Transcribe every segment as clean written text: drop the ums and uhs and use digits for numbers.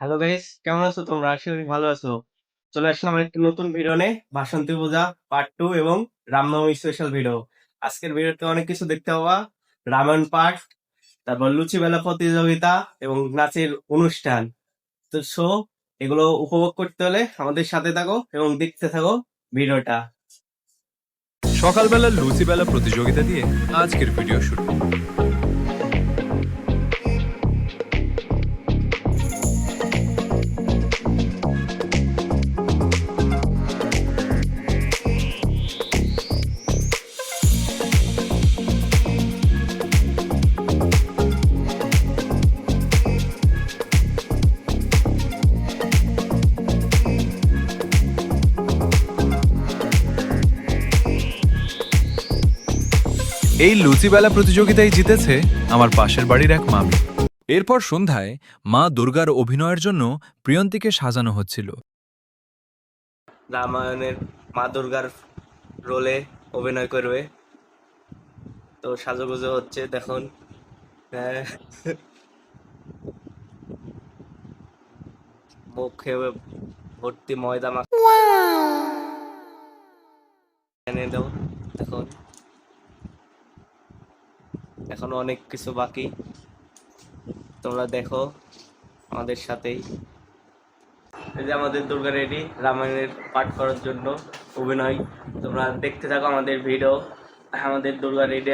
Hello guys, কেমন আছো তোমরা? আশা করি ভালো আছো। চলে আসলাম একটা নতুন ভিডিও নিয়ে, বাসন্তী পূজা পার্ট 2 এবং রামনবমী স্পেশাল ভিডিও। আজকের ভিডিওতে অনেক কিছু দেখতে পাবা। রামায়ণ পাঠ, তারপর লুচি মেলা প্রতিযোগিতা এবং নাচের অনুষ্ঠান। তো এগুলো উপভোগ করতে হলে আমাদের সাথে থাকো এবং দেখতে থাকো ভিডিওটা। সকালবেলা লুচি বেলা প্রতিযোগিতা দিয়ে আজকের ভিডিও শুরু। এই লুচিবেলা প্রতিযোগিতায় জিতেছে আমার পাশের বাড়ির এক মামি। এরপর সন্ধ্যায় মা দুর্গার অভিনয়ের জন্য প্রিয়ন্তীকে সাজানো হচ্ছিল। রামায়ণের মা দুর্গার রোলে অভিনয় করবে, তো সাজুগুজু হচ্ছে দেখুন। হ্যাঁ, মুখে ভর্তি ময়দা মাখা এনে দাও। দেখুন, এখন অনেক কিছু বাকি, তোমরা দেখো আমাদের সাথেই। এই যে আমাদের দুর্গা রেডি রামায়ণের পাঠ করার জন্য অভিনয়। তোমরা দেখতে থাকো আমাদের ভিডিও। আমাদের দুর্গা রেডি,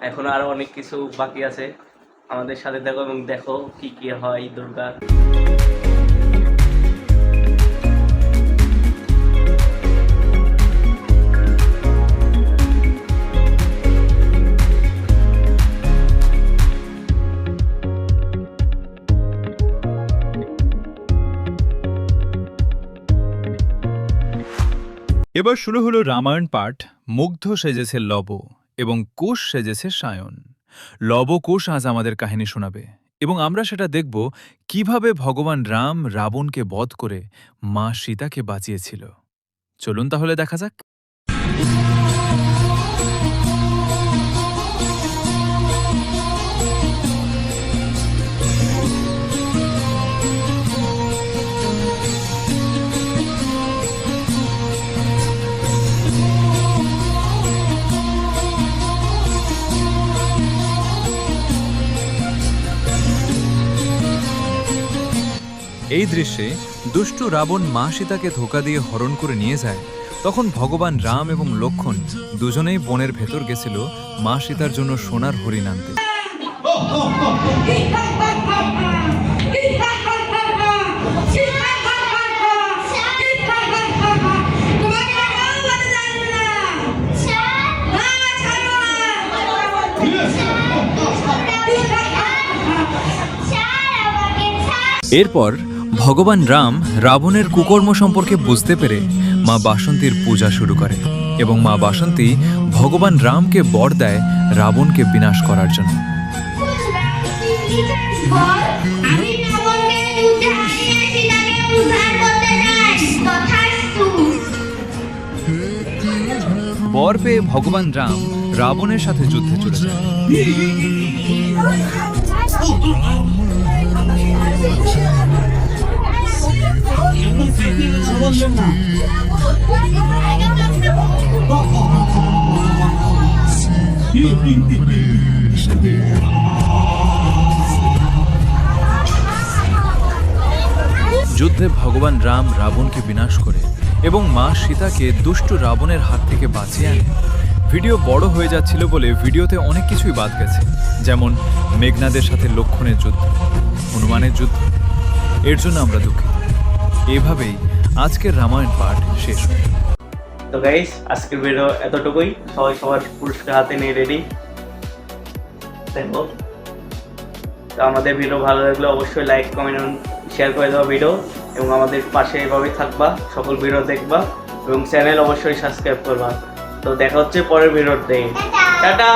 এখন আরো অনেক কিছু বাকি আছে। আমাদের সাথে থাকো এবং দেখো কি কি হয় দুর্গা। এবার শুরু হলো রামায়ণ পাঠ। মুগ্ধ সেজেছে লব এবং কুশ সেজেছে সায়ন। লব কুশ আজ আমাদের কাহিনী শোনাবে এবং আমরা সেটা দেখব কিভাবে ভগবান রাম রাবণকে বধ করে মা সীতাকে বাঁচিয়েছিল। চলুন তাহলে দেখা যাক। এই দৃশ্যে দুষ্টু রাবণ মা সীতাকে ধোঁকা দিয়ে হরণ করে নিয়ে যায়। তখন ভগবান রাম এবং লক্ষ্মণ দুজনেই বনের ভেতর গেছিল মা সীতার জন্য সোনার হরিণ আনতে। এরপর ভগবান রাম রাবণের কুকর্ম সম্পর্কে বুঝতে পেরে মা বাসন্তীর পূজা শুরু করে এবং মা বাসন্তী ভগবান রামকে বর দেয় রাবণকে বিনাশ করার জন্য। বর পেয়ে ভগবান রাম রাবণের সাথে যুদ্ধে চলে যায়। যুদ্ধে ভগবান রাম রাবণকে বিনাশ করে এবং মা সীতাকে দুষ্ট রাবণের হাত থেকে বাঁচিয়ে আনে। ভিডিও বড় হয়ে যাচ্ছিল বলে ভিডিওতে অনেক কিছুই বাদ গেছে, যেমন মেঘনাদের সাথে লক্ষ্মণের যুদ্ধ, হনুমানের যুদ্ধ। এর জন্য আমরা দুঃখিত। এভাবেই আজকের রামায়ণ পাঠ শেষ হয়। তো গাইস, আজকের ভিডিও এতটুকুই। সবাই সবার পুরস্কার হাতে নিয়ে রেডি। দেখো, তো আমাদের ভিডিও ভালো লাগলে অবশ্যই লাইক কমেন্ট শেয়ার করে দেওয়া ভিডিও, এবং আমাদের পাশে এভাবেই থাকবা, সকল ভিডিও দেখবা এবং চ্যানেল অবশ্যই সাবস্ক্রাইব করবা। তো দেখা হচ্ছে পরের ভিডিওতে। টাটা।